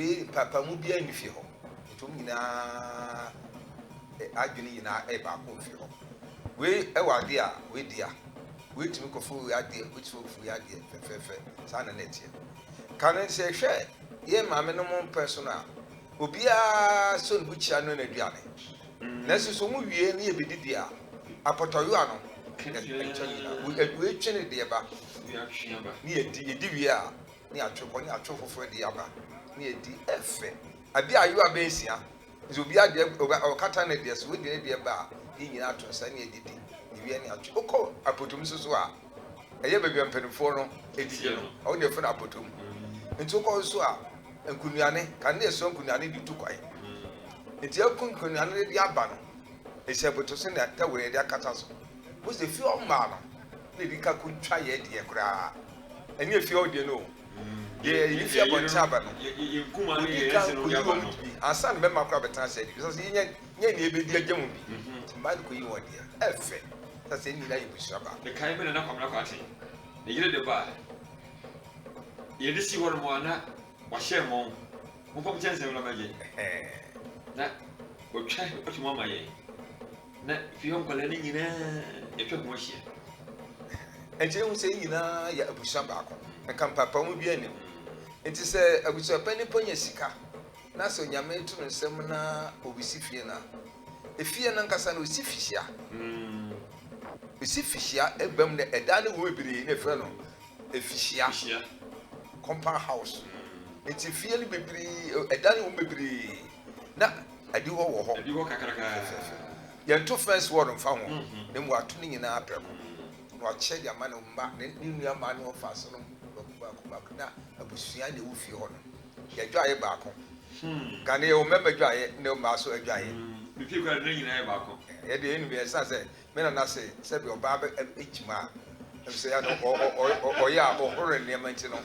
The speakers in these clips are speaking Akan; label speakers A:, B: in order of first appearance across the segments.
A: we papa mu bia ni fi ho etum nyina adwene nyina e ba ko fi ho we e wade a we dia we tumi kofo we ade we tumi kofo we ade fefe sa na netie kan se hwe ye maame no mo personal obia so no buchia no na aduane na so mu wie ne ye bedidi a apotoyo ano we twene de ba ni edi wie a ni atweko ni atwofofo de aba ni edi efe abi ayo abensia nso obi ade okata na de so we de ba yi nyina atwonsa ni edidi ni wie ni atwe okọ apotum so a eye bebia mpanifo no edi no o de fo na apotum nti okọ so a nkunuane kan na eso nkunuane di tukwan nti nkunuane de aba no ese apoto se na tawere de akata so wo se fi o ma no na di ka kuntwa ye de kura eni efi o de no ye yi fi abon chaba no
B: ye kuma no ye ese no ya ba no
A: asan be makwa betan se di because ye nya ni ebedi agyamu bi ma de ko yi won de efe ta se ni la yi busu aba
B: de kai me na kwamna kwate de yire de ba ye de si wor mo ana wa hye mo mo ko chance no ma ye na wo twa o ti mo ma ye na fi hon ko le ni nyina e twa mo hye
A: enje hu se nyina ya abusu aba ko nka papa mu bi anim enti se abusu pani ponya sika na so nyame tu nsem na obisi fie na efie na nkasa na osifihia osifihia ebam na eda ne wo bebiri na efre no efihia compound house enti fie ne bebiri eda ne wo bebiri na adi ho
B: kakaraka
A: ya to first word mfa ho ne mu atu ne nyina apreko no ache ya ma no mba ne nua ma no fa so no baku na abusua ne wo fie ho no ya dwaye baako gane o memba dwaye ne o ma so adwaye
B: mi fie kwa ne nyina ye baako
A: ye de enu be sa se me na se be oba ba ejima se ya no o ya o hore ne ma nti no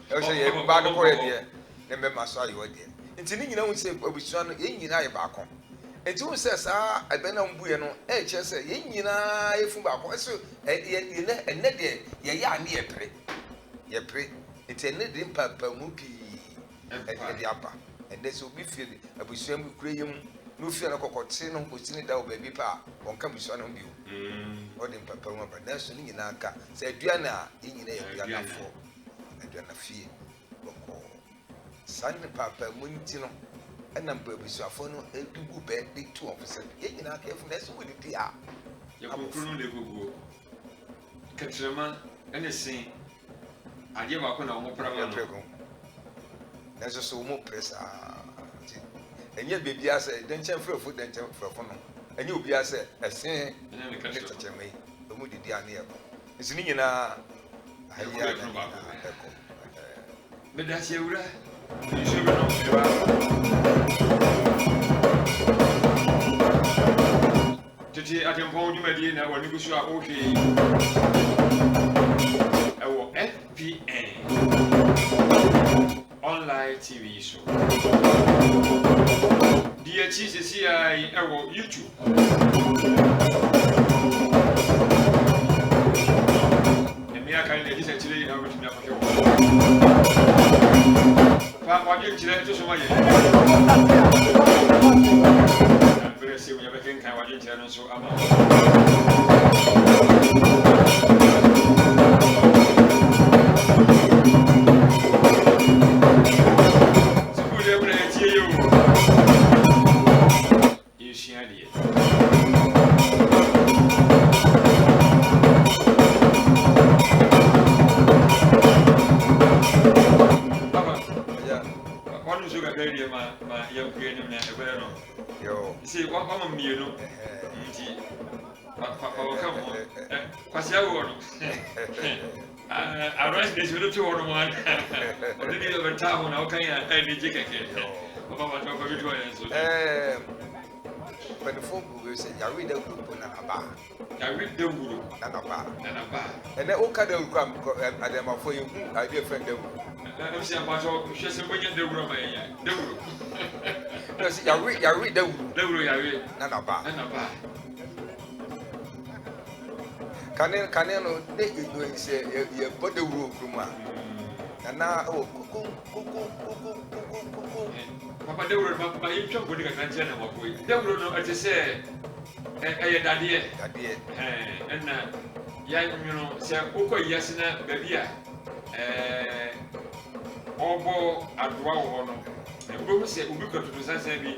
A: e se ye ba do ko ye de ne me ma so ayo de nti ni nyina hu se abusua no ye nyina ye baako enti hu se sa ebe na mbuye no e che se ye nyina ye fu baako so ye ne de ye ya ne ye pre enti ne de papa mu pi e de aba ende so bi fie abusua mu kure yem no fie na kokote no osini da oba bi pa onka busua no bi o de papa mu aba na so ni nyina aka se aduana a nyina ye aduana fo aduana fie boko san papa mu nti no ena abusua fo no edugu be de two of se ye nyina aka fu na so woni di a
B: ya kontro no de gugu katrema ene sin ade ba ko na wo pra ma no na so mo press enye bebia se denchen frefo no enye obia se esen ne tachemai o mu didi ane e ko nsi ni nyina ahia na eko me da se wura ni so be no ba tete atempo dwumadi na woni gusu a o hwe ewo FPN online TV show. Dear Jesus, I will YouTube. And me, I can't listen to you now with me. What you tell to somebody? I'm very serious. We have a thing. What you tell us so see what I'm you know. I rest this with 2 or 1. Or did you ever tell when I can't any chicken?
A: But the folk will say, I read the group on a bar.
B: I read the group
A: and a bar.
B: And
A: then all kind of come at them for you, I dear friend.
B: I'm saying about she's a brilliant the room.
A: I read the room, and a bar. Can you say, you put the room from and now,
B: Papa Dewro ma yitwa body ka kantia na makoi. Dewro no ate se dade. Enna ya nwuno se ukọ yase na baby a obo adoa wo no. Obo se obi ko tutu sansan bi.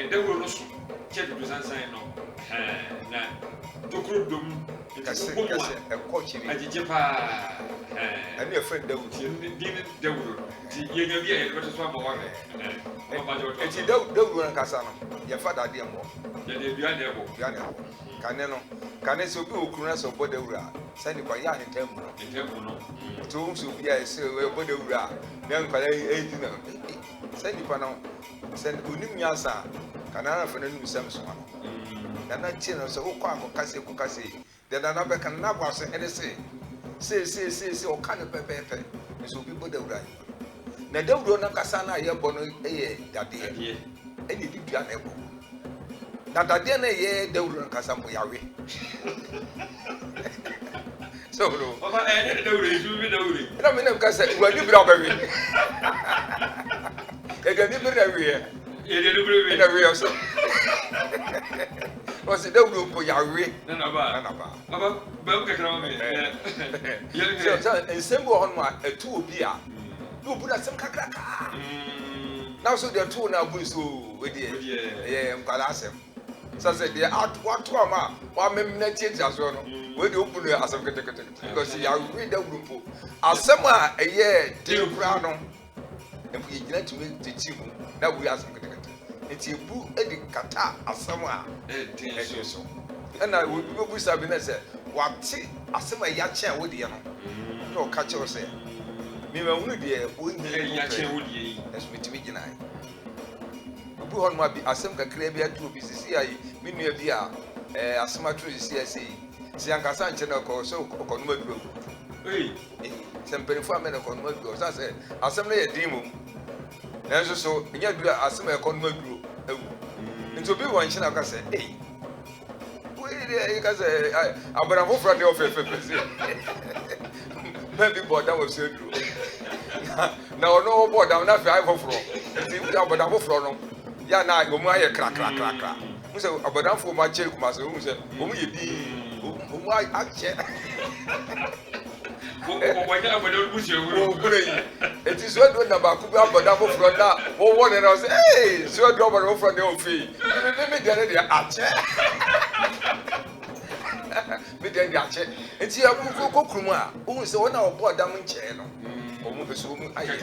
B: Dewro no so che tutu sansan no. Na tokro dom
A: kase kochi
B: ajije pa
A: ani friend Dewro
B: din Dewro ti ye nyabi e beto so aba
A: eti Dewro na kasa no ye fa dade mo
B: ye de bia na ebo
A: kane no kane so bi okuru na so bo Dewro a sai ni kwa ya ne tembu
B: no
A: to so bi a se we bo Dewro a na nkwala e di na sai ni pa no sai onim nyasa kana na fa na nu sam so no na chi no so ukọ akokase de na be kan na kwa so ene se o kan pepepe so bi bo Dewro ayi na Dewro na kasa na ye bo no eye dade eni didua na ebo na dade na ye Dewro na kasa mo yawe so no
B: papa Dewro isu bi Dewro
A: na me na kasa wa ni bra ba we e ga ni bra we
B: ye de bra
A: na we so o se Dewro ko yawe
B: na ba papa ba ka kra me ye
A: so ensemble hon ma etu obi a no bu na sem kakraka now so the two na bu so we dey mkwala asem so say dey what ama wa mem na tietia so no we dey open asem ketekete because ya we Dewro po asem a eye dey kura no e bu yigina tumi techi mu na we asem ketekete enti bu edi kata asem a dey so na we bu sabi na say wate asem a ya chen we dey no no ka che o say me ma hunu de o nyi
B: ya chen wo dey yi
A: esmitimi gina ai obu hon ma bi asem kakra bi atu obi sisi ai me nua bi a asem atu sisi asi si ankasa nche na ko so ko no maduro sempere fu amena ko no maduro sa se asem na ye dimu na nso so nya duro asem e ko no maduro ewu nti obi won nche na ka se we dey ka se abara fo fra de ofefe pese maybe boda was so duro na ono boda na fi ai fo fro nti we aboda fo fro no ya na omu aye kra mu se aboda fo ma che kuma se mu se omu ye bi omu ache
B: o nya aboda bu se wuro
A: o gure yi eti so do na ba ku bi aboda fo fro na wo wo ne na se so do aboda fo fro de o fi me de ne ache me de ache enti ya ku kurum a o se wona obo da mu nche no omu be so omu aye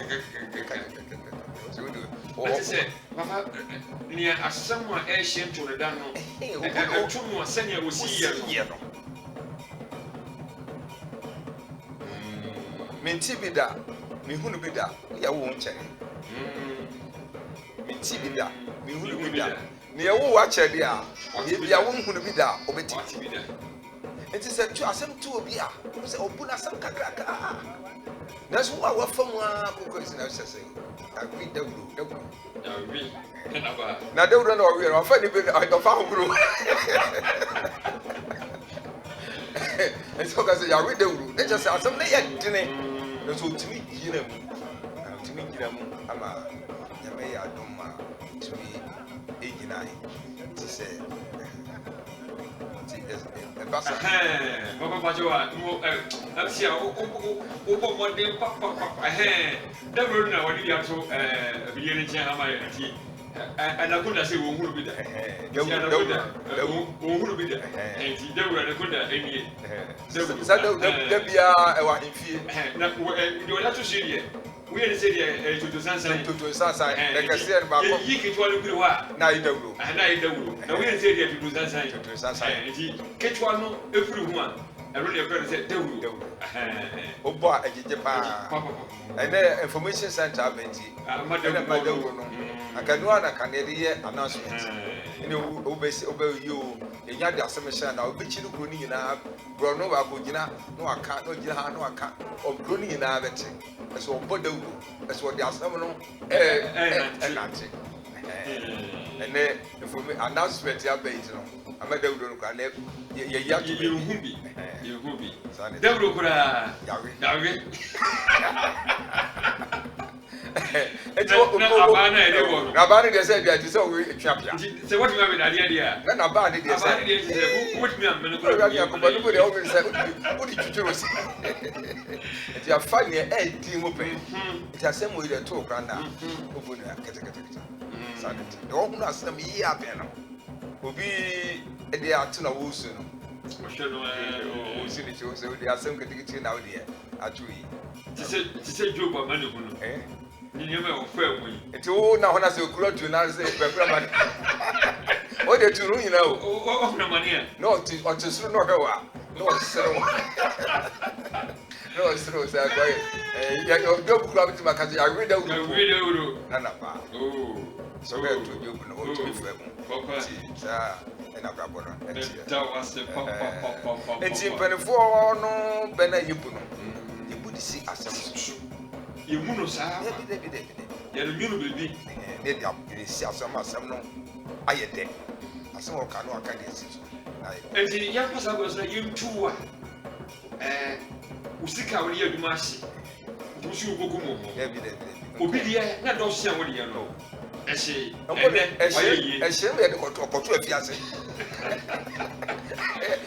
B: Ati se papa ni asem a e hye ntoroda no e tumu asene a wosi ye no
A: menti bi da mi hunu bi da ya wo nkyere menti bi da mi hunu bi da ne ya wo wa kyere a ye bi ya wo hunu bi da obeti enti se tu asem tu obi a se obu na asem kakraka na so wa famu a kokko isi na sese agbi Dewro na Dewro na owi na fa ni be o fa huguru so ka se ya we Dewro e just asem na ye dine na so timi gira mu ama ya me ya doma timi e gina ai ti se basa
B: papa pajoa mo asia o mo de papa Dewro na wadi ya to biye ne chen ama ya ti anakunda se wo huru bi da wo huru bi da enti Dewro anakunda enie
A: sa Dewro bia e wa himfie
B: na de wala to serie we ne serie toto sansan
A: de kase ba ko
B: yi kitwa lu kuri wa
A: na Dewro
B: na we ne serie toto sansan enti kitwa no efuru hu a ero ne ko se Dewro
A: obo a ejeje pa ene information center abenti
B: ma
A: Dewro no akanua na kanede ye announcement ene obesi obayo enya de asemesha na obechi no kro ni nyina bro no ba ko gina no aka no gina ha no aka o kro ni nyina beti eso obo Dewro eso de asem no nati ene information announcement abenti no ama Dewro no kwa na ye ya to
B: ye hubi Dewro kura yawe
A: Enti na ba ne de say bia ti say we twa bia.
B: Say what you mean idea there?
A: Na ba ne de say.
B: Ba ne de say what me am me no
A: ko ya ko ba no ko de o me say o di twitwiro si. Enti afa ne e di mo pe. Enti asem we de to kra na. Obo ne kete. Sanity. The one who has some year piano. Obi e atu na wo su no.
B: O sheno
A: o si ni cho so they asem kete na wo de atui.
B: Ti se Job amane hu no. Ni ne me o fa mu yi.
A: Enti wo na ho na se okuro tu na se be kura man. O de tu ru yin na o.
B: O na mania.
A: No ti o ti suru no hwa. No suru. No suru say go ya o do kura bi ti makasi ya read out.
B: Ya read out.
A: Na na pa.
B: Oh.
A: So we to Job no o ti fa mu.
B: Papa.
A: Sa na bra bono.
B: That was the papa.
A: Enti penfo no be na yibu no. Yibu di si asem.
B: Yibu no sa.
A: De.
B: Ya no nyunu bebi.
A: Ne dia si asem no ayede. Asem o ka no aka de si so.
B: Enti ya pasa go say yimtuwa. Usika wori aduma hye. Busu gogomo.
A: De.
B: Obi dia na do hye wori ya no. Ehye.
A: Ehye me de koto afiase.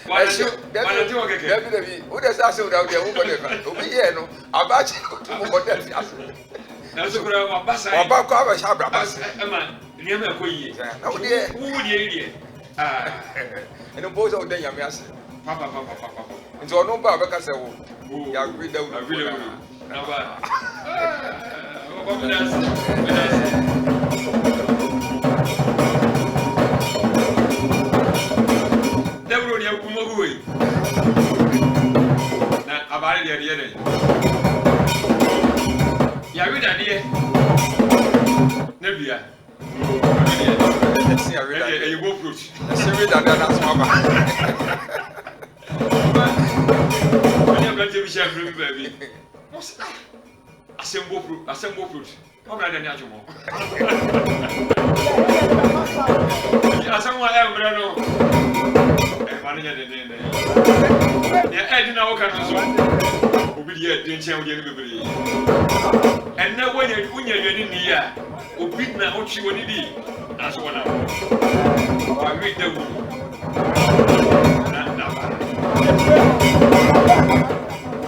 B: Wanati wa keke.
A: Debi. O de sa se o da o de wo bode fa. Obi ye no abachi koto mo bode afiase.
B: Na so kura wa basa.
A: Wa ba ko aba sha bra basa.
B: Ema, ni me akoyie.
A: Na o de.
B: Wo de.
A: Eno bo so o de nyame ase.
B: Papa.
A: Nti ono ba be ka se wo. Ya gbe da wo.
B: Na ba. Wa ba dance. Dawro ni akumo guwe. Na abare de. Ya wi da de. Na bia.
A: Si ya wi da.
B: E go fruit.
A: Si wi da na so ba.
B: Ani ablante bi sha fruit baby. Asembo fruit. How many days you more? Asembo every no. Manager the yeah, I didn't work on so. Obi dey dey nchen we dey bebre. And now when you dey ni ya, obi na ochi woni bi. That's one now. I read the book. Na.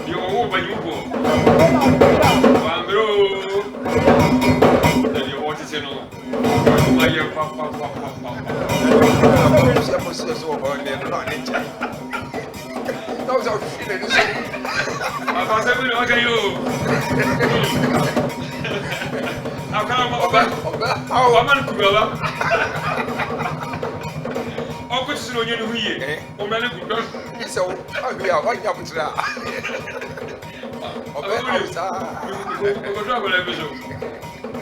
B: You go when you go. Bro. Then you want to say no. Why you papa.
A: So on there no nature. No so feel it.
B: Papa say me okay you. Akara how man kubawa. Oku tsiro onye no huye. O mele kubawa.
A: So abi a wanya butra. Obe hausa.
B: Ogo do agola bezo.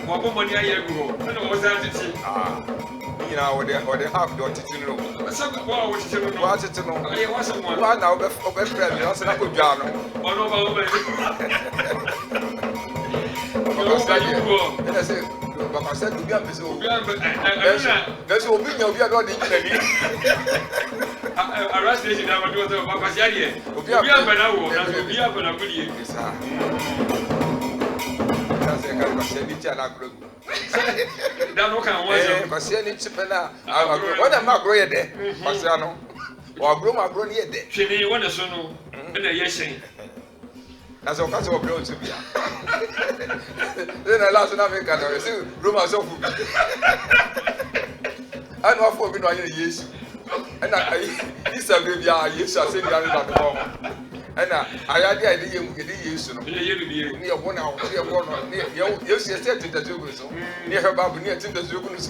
B: Mo bo moni aye gugo. Na mo sa titi.
A: You know, or they have the teaching room.
B: Some boy was teaching room.
A: What's it to know?
B: It wasn't one.
A: One now, best friend, you also not good job.
B: Or no, I
A: said, but I said, to be a busy.
B: That's
A: what we know. We are not in the
B: I rest in our daughter of Papasia. We are now, we are going to be
A: that's a kind of semi-channel group.
B: No can was
A: but see any chipena. What am I growing there? Pasiano. Or grow my grown yet there.
B: She didn't want to know. And yes,
A: that's all kinds of blow to be. Then I last American, I see room myself. I know for me, no, yes. And this a baby, yes, I said, and I had the idea you could use near 1 hour, near 1 hour, near you said to the Zugus, near her babu, near to the Zugus.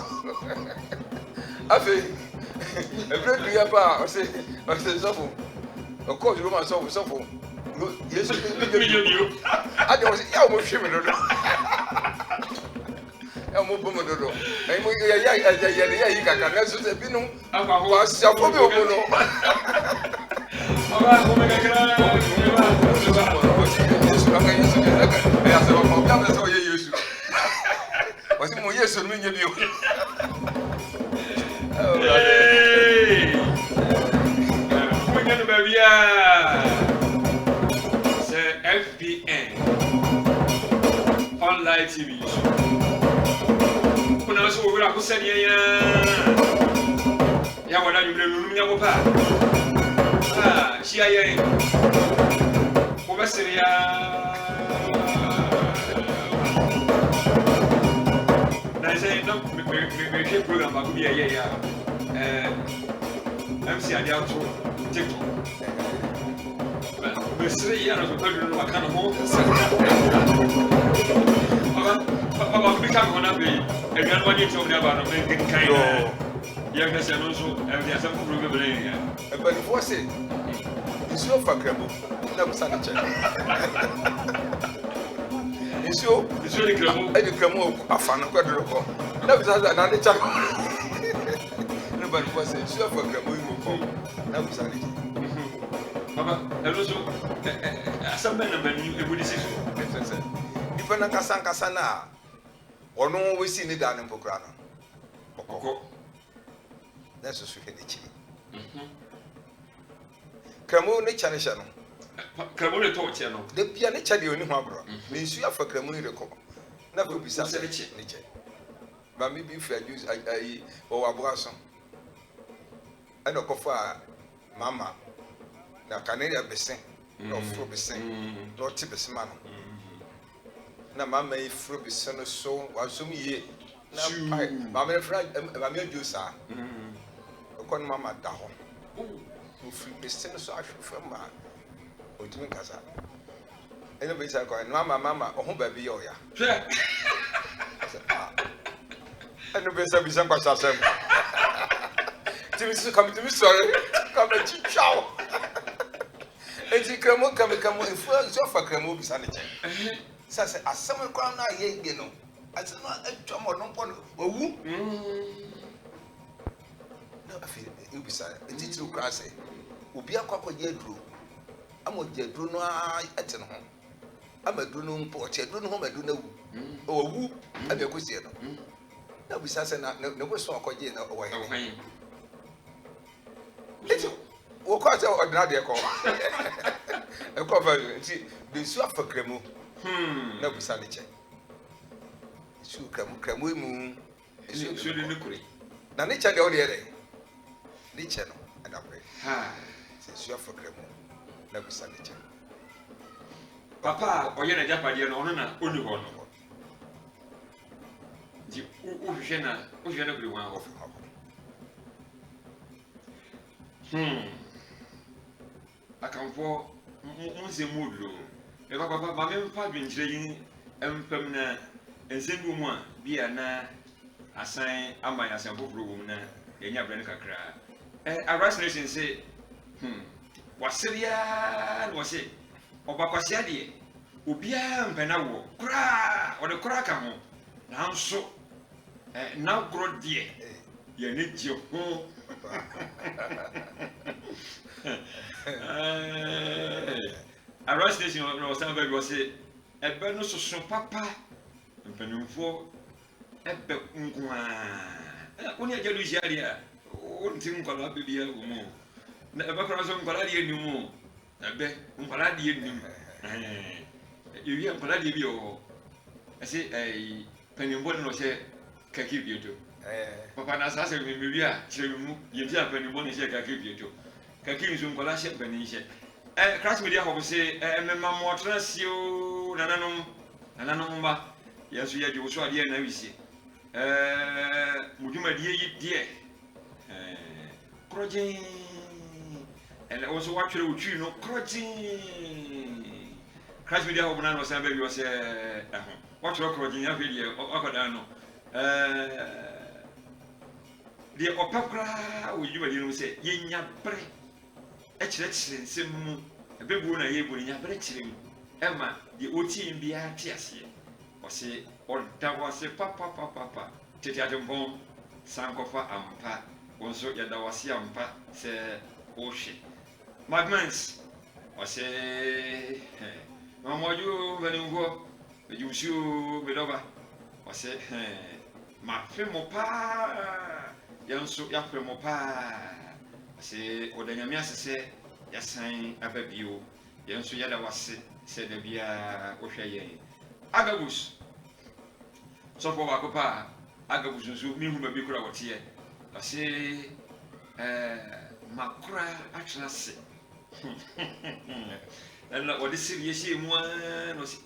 A: I think a great deal about, I say, of course, you must solve so. Yes, you. I don't almost shimmering. I'm a woman. And we can be no. FBN Online
B: TV. When I was over, I was saying, yeah, what are you doing? Ah, she I over Syria. I say, no, we program, but we are here. MC I out to TikTok. But 3 years of children are kind of home. Papa, we can't go now. And then when you told me about making kind of youngest and also, and there's some problem here.
A: But if I say, it's your fuck, never said a check. It's really crumble. I become a fan of quadruple. Never said another check. Nobody was a sure for Gramu. Never said it. Papa, and also, some men of you would say, if an Casana, or no, we see it down in Pocrano. That's a sweet itchy. Cramu nature channel. Cramone torch channel. The piano channel in Harbor. Means you have for Cramuni record. Never be such a nature. But maybe if I use or a blossom. I don't go for Mamma. Now, Canada be sing, no fruit be sing, no tibes man. Now, Mamma, if fruit be son so, was some ye. Now, Mamma, friend, Mamma, you, sir. Upon Mamma Daho. Who free be sent so I should from my ultimate casa. Anybody's are going, Mamma, or who baby, oh, yeah. And the best of his ambassador. Timmy, come to me, sorry. Come and chow. And you come in front of a cremo sanity. Says, as someone crown, I ain't, you know. I said, not a drum or no one. Oh, no, I feel you beside it. It's too crassy. Will be a couple of years through. I'm with your Bruno at home. I'm a Bruno porch, I don't know home, I do know. Oh, whoop, I'm a question. No, besides, no question of Coyin away. What quite ordinary call? A cover, see, the swap for Cremo. No, beside it. Should come we moon. Should you look? Now, nature the other day. Nature and upgrade. Ha, since you are for Cremo. No, beside it. Papa, or you're a Japanese honor, only one. Who's everyone of I come for Monsieur Moodlo. If I papa, my main part in trading and permanent and send woman be a na assign a my assemble room in your brain cacra. A rice nation say, was Syria was it? Or Bacasiadi, Ubia and Penawo, cra or the crackamo. Now so now grow dear. You need your home. A rice station or somebody was a bonus so papa and penufo a bit only a Jerusia. One thing called be a woman. Never cross on Palladian no more. I bet Palladian. You hear Palladio. I say a penny was a kaki beauty. Papa Nasa, maybe you tell penny one is a kaki beauty. Kaki is un collashe benisha. Crash media will say, Mamma Trasio, Nananumba. Yes, we are Joshua, dear Navisi. Would you, my dear? Crotching. And also watch you, no crotching. Crash media of Nano Sambe was a watch your crotching video or Ocadano. The opera, would you say, Yin Pre? Excellent, Sim, a big one, a year in your breaking. Emma, the OT in Beatrice, or say, or that was a papa, Titiatum Bone, Sankofa Ampa, also Yadawasi Ampa, say, oh shit. My mans, or say, Mamma, you when you go, you shoot with over, or say, my Femopa, Yansu Yapremopa. Say, or the Yamias say, yes, sign a baby. Yansu Yada was said the Bia Oshaye. Agabus,
B: so for wakopa agabusunsu mi hu ba bi kura wote ase makura atena se na wode siriye hye mu no se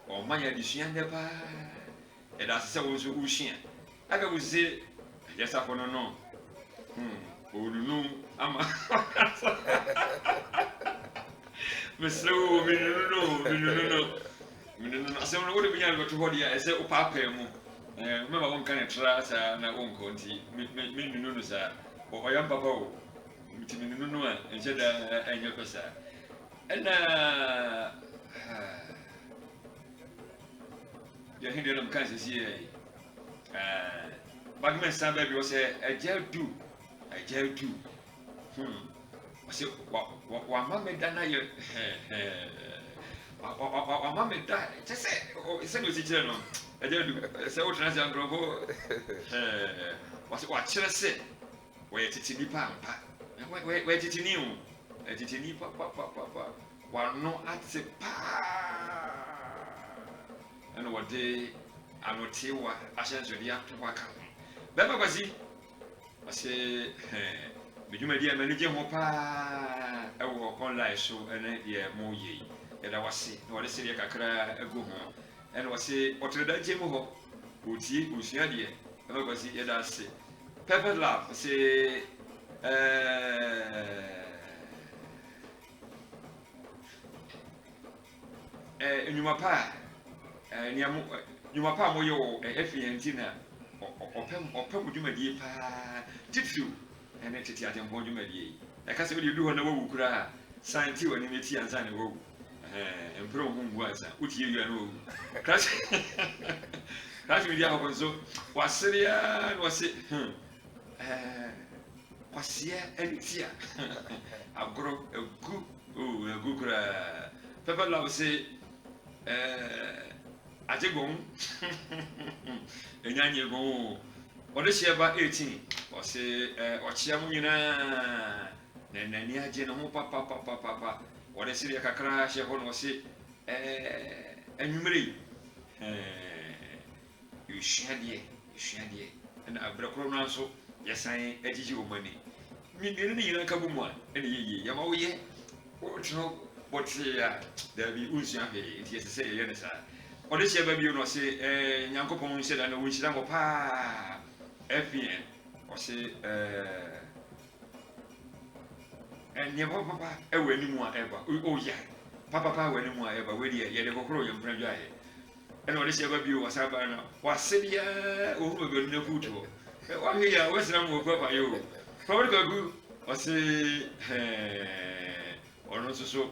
B: o manya di suande pa e da se wo so uhia agabuze yesa for no olunu ama meslo minunu asem no wode binya beto hodi ya ese opapa mu me ba won kan tra sa na won ko nti minunu sa o yam papa o mti minunu a enje da enye ko sa na ya hindi no kan se si bagmen sa ba bi o se agel du Wasi wa mama dana ye wa mama da se se no sikire no eje du se o tena se angrofo wasi wa kire se wa ye titi nipa ampa wa titi ni o titi ni pa wa no ate pa ana wode anote wa ahyenso dia to wa ka beba kwasi wasi Bidumadi amanije ho pa ewo online so ene ye mo yi e da wase no wale serie kakra egu ho ene wase otreda je mo ho otie osua de e ba kwasi ye da se Pepper Love se enyuma pa niamu nyuma pa mo yo efienti na opem bidumadi pa titu ene tete atempo dwumadie e ka se we du ho na wawu kura santi wani meti ansa ne wawu empro hu ngu ansa utie yua no wawu crash media ho konso waseria no wase kwasia entia agro egu kura Pepper Love se ajegon enyanye gon ode sheba 18 o se ochia mu nyina na nani aje no ho papa ode sire kakra she ho no se anwumre yushadie na abrakro no so yesan agigi o mani mi ne ne yina kabu mu a ene yeye ya ma wo ye o tno botia da bi unsia he nti yese ye ne sa ode sheba bi no se nyankopon se da na wo nshira mo pa FPN wasi nyebo papa ewe ni mu a eba o ya papa we ni mu a eba we die ye de kokoro ye mpra dwa ye ena wale sheba bi wasaba na wasedia o hu be ni kuto wa he ya wasira mu papa yo papa ko gu wasi ono so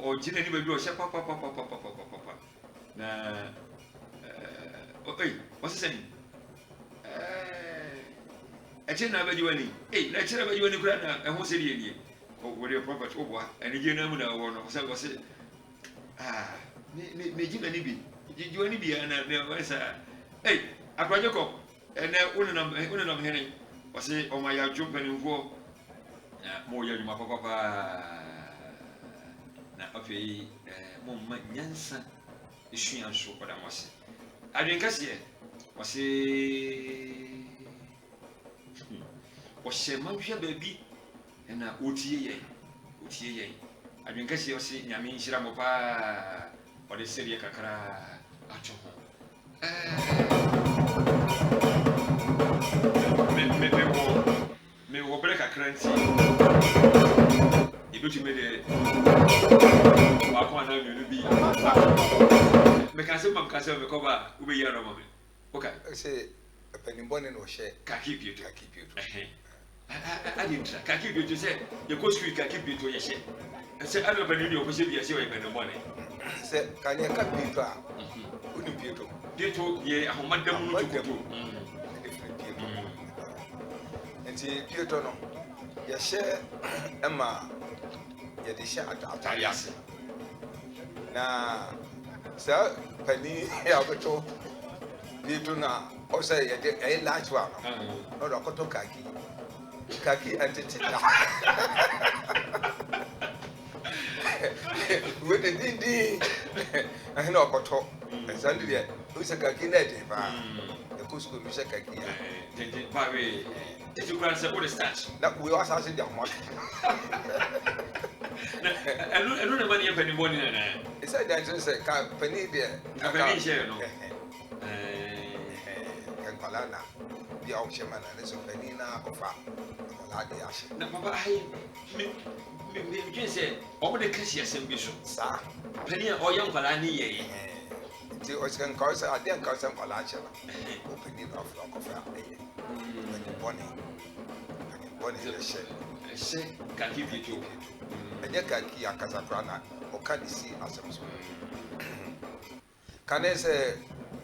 B: o jine ni be bi o sha papa na wasi sen na baji wani na chira baji wani kura na eho seri enie o wori property obwa eni je na mu na wo no wose me jina ni bi ji wani bi na wasa akwaje ko ene una na mhene wose o ma ya jumpa ni mvo na mo ya nyuma papa na afei mo ma nyansa isuan so koda wose adwenkase wose wose manhwe baabi na otie yen adwenkase wose nyame nhira mo pa ode serie kakra ato ho me wo break kakra nti ebetu me de wa kwa na mi bi me kan se me ko ba ube ya no mo me okay
A: say penibone no she
B: kaki bieto adintra kaki bieto se ye ko sui kaki bieto ye she se ado penibone o ko se bia se we penibone
A: se kanya ka bieto a uni
B: bieto ye ahomadam no tukuto
A: enti bieto no ye she ema ye de she atariase na sa pani ya beto bieto na o say ye de large one no do koto kaki antitita we de dindi I know koto Sunday there, who's a cakinette? The Cusco Misha Kaki.
B: Barry, did you grant what is that?
A: That we also asked them what.
B: I don't know money up any morning.
A: It's a dancer, say, Penny there.
B: A penny share, no.
A: Palana, the auction man, and it's a penina of a ash.
B: No, Papa, I say, all the Cassius and Bishop,
A: sir.
B: Penny or young Palani,
A: it was going to cause I didn't cause them Palacha, opening of Lock of Bonnie. Bonnie, I say, can give you two. And yet, can Kia Casaprana or can you see as a can I say?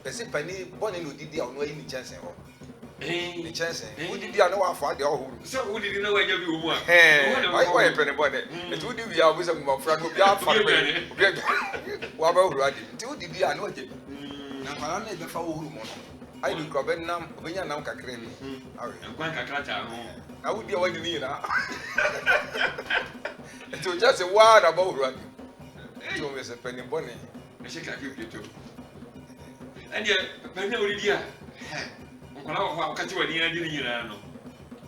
A: Pesi pani boni no didi a no ayi ni chance ho ni chance wo didi a no wa fa de ho
B: so wo didi no wa nya bi wo mu a
A: why pani boni e tu didi a wo se mo fra no bi a fa obi wa ba huru ade ti wo didi a no je na fara na e be fa wo huru mo no ai bi krobe nam obenya nam kakra bi awe
B: nkwan kakra ta ho
A: na wo di a wadi ni na e tu just wa na ba huru ade ti wo me se pani boni
B: e se ka ki bi to and yet, Penny Olidia, Uncle, catch you any idea, no.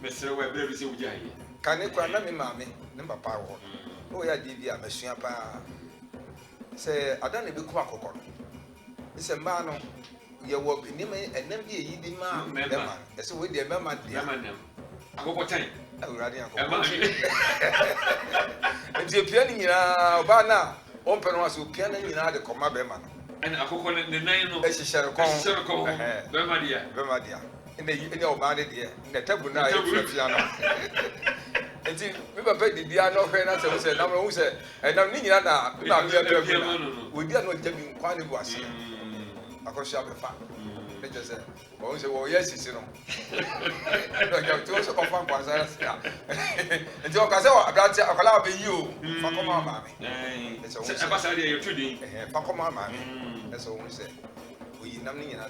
B: Mr. Webber is a jay.
A: Can you call me, mammy? Number power. Oh, yeah, Divia, Monsieur Pa. Say, I don't even quack. It's a man, you will be near me and then be a yeedy man. That's the way they remember the man. I hope what time. I'm ready. And the piano, Bana, open was who piano in the comma beman.
B: And I cook on the nine of
A: Sherlock, Bermadia, in the old body, in the table now, piano. And see, we were very dear, no friend, as I said, number who said, and I'm needing that. We did not tell you quite was here. I could shop a fan. They just said, oh, yes, it's you know. You also confirm was and your cousin, I'll be you, Fakoma, mammy. It's a passager, you're treating Fakoma, mammy. That's all we said. We nothing in our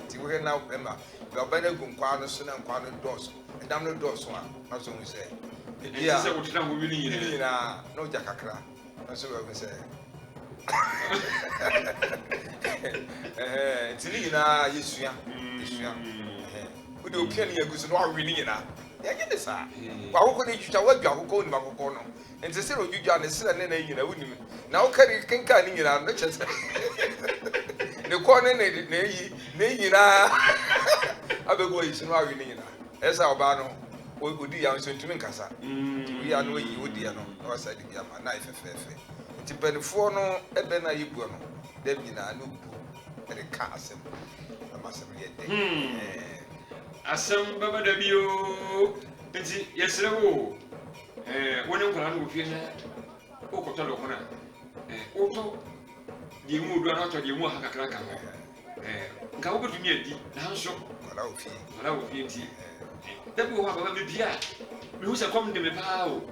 A: see, we now remember, we are better going quite soon and quite doors, and down the doors one. That's what we say. Yeah, no Jackacra. That's what we say. Tina, yes, we do penny a good no winning. Yeah, get this. Why couldn't you tell what you are going back on? And the zero you got a son and a woman. Now, can you can carry it out? The corner, nay, I will go is no winning. As our banner, we would be answering to Mincasa. We are no you would dear no, or said the Yama knife and fair. It's a benefono, a bena you bueno. Debina, no poo, and a castle. I must have yet.
B: Asam Baba W. Yes, sir. When you can look in Okotolokona, Otto, the mood run out of the Mohaka. Come over to me, Hanso, allow tea. That will have a beer. Who's a common to me, pow.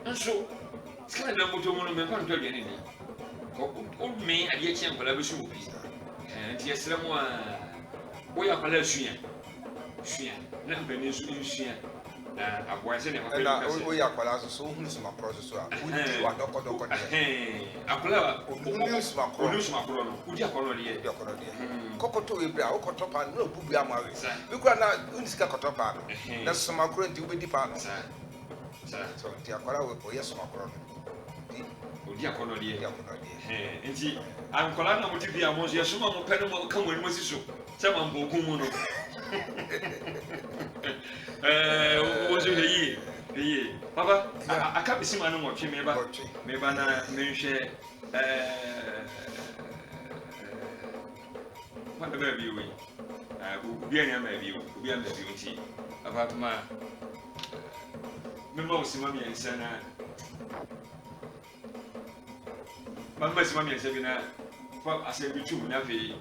B: And so, Scan of Motomono, can't tell you anything. Old me at Yachian Palabu. And yes, someone. We are Palasian. Shia, never been in Shia. I was in a
A: we are Palazo, so who's my process? We do what Doctor.
B: Apollo, lose my chrono. Would you call it? Cocoto, Cotopa, no Bubia Mary. You can not Unisca. That's some macron to be department. So, Diacola will yes, macron. Diacola, and I'm Colana would be among your summer penal come with Moses. Someone Bokumono. Was it a year? Papa, I can't see my number. Maybe I mention what the baby will be a baby, will be a baby about my Mammy and Sana. Mamma's mammy and Sabina. I said, we two Navi,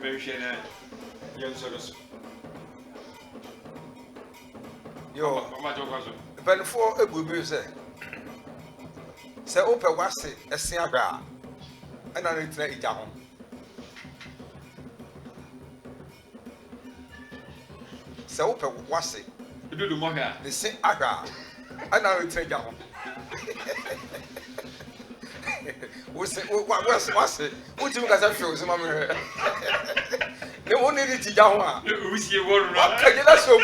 B: mention young sort Yo, but for a good say, Opa was a Siaga, and I need it down. So Opa was it, you do the Moga, the same Aga, and I will take down.
A: say, what's it? What do you guys have shows, Mamma? They won't need it to Yawa.
B: We see a word.
A: Can you let show?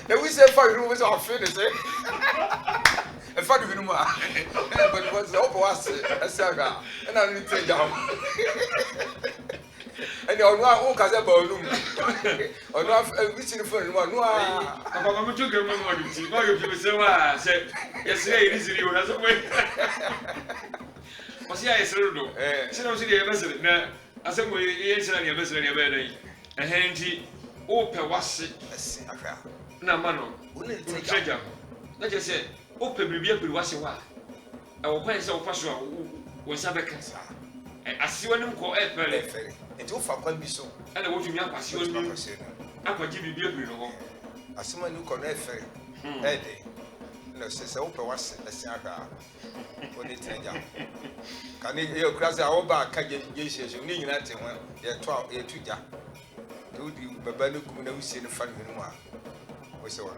A: And we say, for you was our finish, eh? And for you, but what's the opposite? A saga, and I need to take down. And you're not all because of balloon. Or not reaching the phone. No,
B: I'm took a moment. You said, yesterday, it is you as a way. Was I said, no, sit on the ambassador. Now, as a way, yes, and your ambassador, your bed, a handy, open was it. Now, Mano, wouldn't it take treasure? Let us say, open will be able to wash a while. I will find some passion was a vacancy. I see one call Ferry.
A: It's all for one be so.
B: And I want to be a passion. I could give you a beautiful.
A: As someone who connect Ferry, that day. No, says open was a saga. When it turned out, can you cross our back? Can you need nothing when you're 12 years to Jack? Do you, Babano, who see the fun in one? We saw one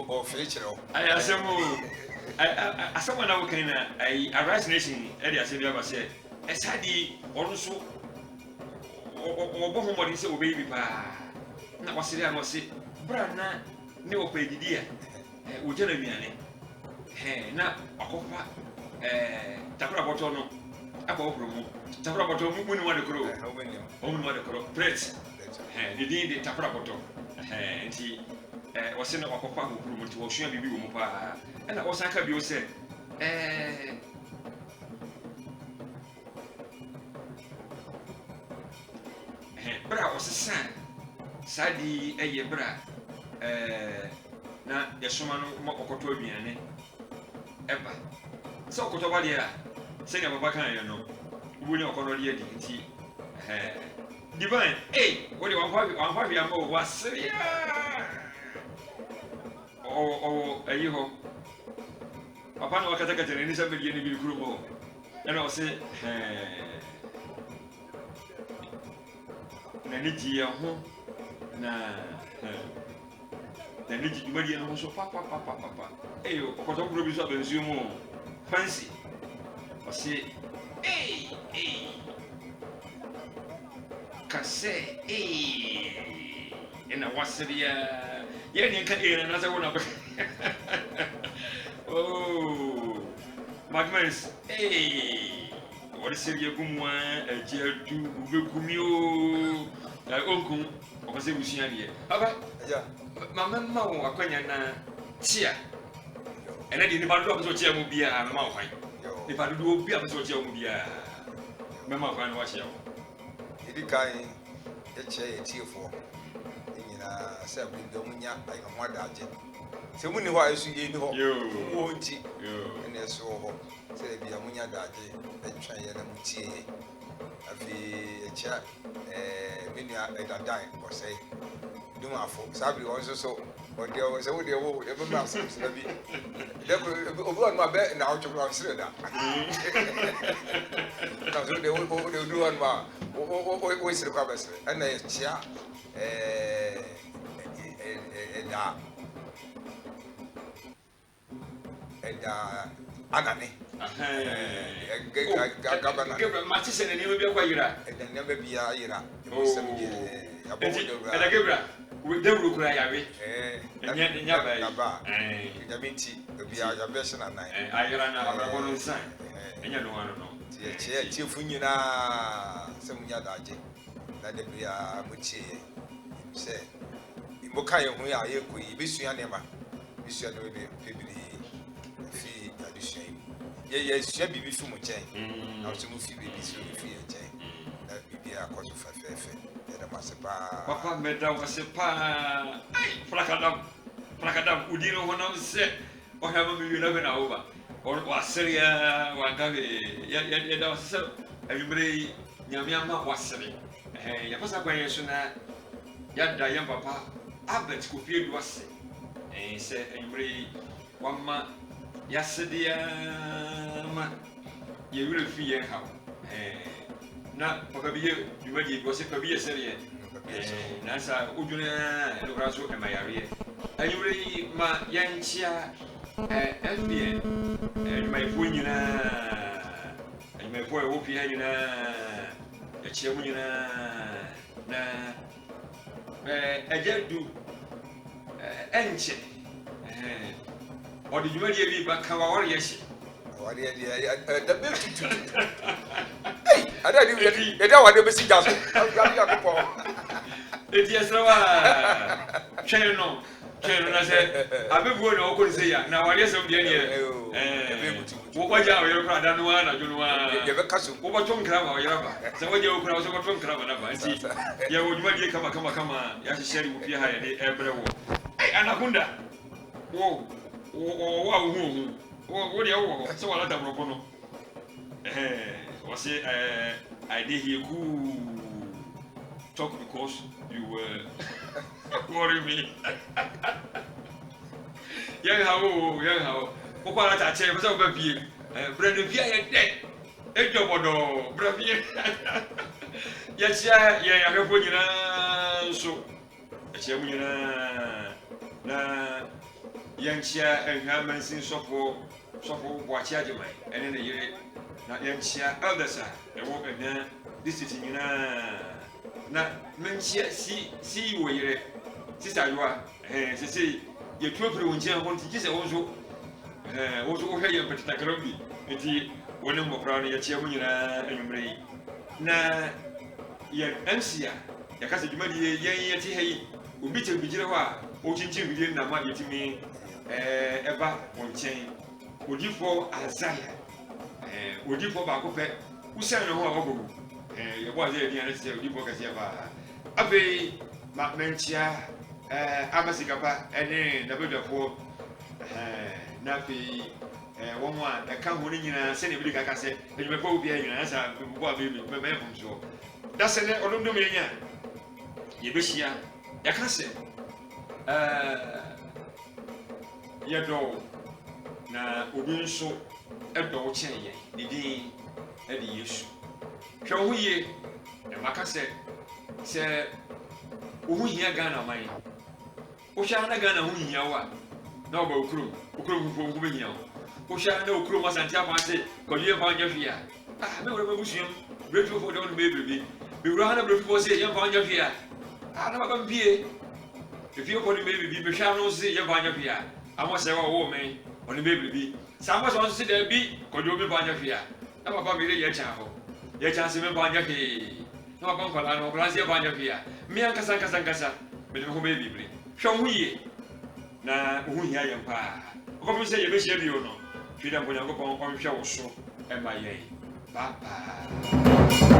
A: or future.
B: I asked someone I can a rice nation, Eddie, as you ever said. As had the also or what is a baby. Now, was it? I must say, Brana, no pay the dear. Would you me? Now, a copper, Tapra Botono, a copper, Tapra Botono, when you want to grow, only want to grow, Prince, the day the Tapra Boto, and he was in a copper who promoted to show me, and I was like, you said, Bra was a son, Sadi, a ye bra, na yasomano makokoto aduane eba so koto ba dia se ne baba kan ye no wuni okono dia di nti divine what do you am wasria ayi ho papa no wakata kata ni sa medie ni bi kuro mo e na o se na ni ji ho na then you made no so papa. Hey, Okoto Grobi so benzumo. Fancy. I say, Kase, and I was the you can another one of oh, Magmas, what is your gumwa, a jail to Gumio, Uncle, or was it with you? Yeah. Mamma, Aquana, Chia, and I didn't know what Chia would be a mouth. If I do be a social media, Mamma, watch you.
A: It kind of cheer for in a assembly dominia like a mother. So, when you are you won't you, and there's so say be a munya daji, and try and tea. A chat, many at a dime or say. Do my folks, Sabri also so, but there was a wood, ever master. Over my bed and out to consider that. They will do on my waste of covers and a chair, Anani. Governor Mattis and you will be a Wayra, and then never be a Ira. And I give her. We don't look like and yet in Yaba, Yaminti, the Biaga Besson and I ran out of one sign, and you don't know. Tifunina, some Yadaji, that they be a Muchi, say, in Bokayo, we are here, we wish you never, we shall do the fee at the shame. Yes, shall be before Muche, now to move you free a chain, that be a cause of a fair. Papa made out was a pa. Placadam, Udino, one of the set, or have you never over, or was Syria, one yet was so. Everybody, Yamama was selling. Hey, was a question that Yad Papa, Abbott could feel was and said, everybody, one month, yesterday, you will fear how. Not probably you ready was a career series. Nasa Uduna and Razo and my area. And you really, my young chia, FBN,
B: adwumayɛfoɔ nyinaa adwumayɛfoɔ a ɛwɔ pii ha nyinaa yɛkyia mu nyinaa na agya du ɛnkyɛ ɔde dwumadie bi baka wɔreyɛ hye
A: da bɛ tutu ada ni yɛde awade bɛsi gya so yakopɔ
B: ɛti ɛsrɛ wa twɛn no na sɛ abɛbuo na ɔkɔ ne sɛ ya na awadeɛ sɛm deɛ neɛ wobɔgya a ɔyere kora da no a nadwo no a
A: yɛbɛka so
B: wobɛto nkra ma ɔyere ba sɛ wogya wo kora wo sɛ wobɛto nkra ma no ba nti yɛwɔ dwumadie kama yɛahyehyɛ ne mu pie ha yɛde ɛbrɛ wɔ anakonda wo a wohu wodeɛ wowɔ hɔ sɛ walata borɔko no wɔse I did hear cool talk because you were worrying me. Young how. Papa, I tell you, what's up, baby? Brandon Pierre, dead. A job or no, Bravia. Yes, I have put you so. Na young chair and Hammond since so for watch Yajamai, and in the year. Na yɛnhyia elders a ɛwɔ ɛna district nyinaa na menhyia si wɔ yere sisa yoa sese yɛtu afiri wo nkyɛn hɔ nti gye sɛ wo nso wohwɛ yɛn pɛtetakram bi nti wo ne mmɔfra no yɛkyia mu nyinaa anwummerɛ yi na yɛn MC a yɛka sɛ dwumadie yɛn yɛte ha yi obi kyɛ bigyere hɔ a ɔkyinkyin bidie nama yɛtumi ɛba wo nkyɛn odifoɔ Isaiah odipo baako pɛ usan ne ho a wɔbɔgu yɛbɔ ade aduane ne sɛ odipo kɛseɛ paa afei menkyia amasikapa ɛne nabadwafoɔ na afei wɔn a ɛka ho no nyinaa sɛnea bi de kaka sɛ adwumafo wo biara nyinaa sa mbobɔ a bɛyɛ mfomsoɔ da sɛ ne ɔdomdom yɛnya yɛbɛhyia yɛka sɛ yɛdɔ na obi nso ɛdɔ wo kyɛn yɛn ne din ɛde Yesu hwɛ wo ho yie na maka sɛ wo ho hia Ghana man wohwɛ na Ghana ho hia wo a na ɔba wo kurom mpo wo bɛhia wo wohwɛ na wo kurom Asante Afa ase kɔdue mfa nyɛ hwee a mɛwura mabusuam brɛfifoɔ dɛ wo no bɛbrɛbi mewura ha na brɛfifoɔ sɛ yɛmfa nyɛ hwee a na baba mpie ɛfiefo no bɛbrɛbi mehwɛ no se yɛmfa nyɛ hwee a amɔ sɛ wɔwɔ me ɔno bɛbrɛbi Sama so nso de bi kɔdwo bi ba nya hwea na papa mi re yɛ kyan ho yɛ kyan se me ba nya hwee na papa nkwala no nkwala se ba nya hwea me ankasa me de ho be bibiri hwɛ ho yie na ho hia yɛ mpa ɔkɔpem sɛ yɛ be hyia bio no hwɛ da nkonyakopɔn ɔnhwɛ wo so ɛma yɛn bye bye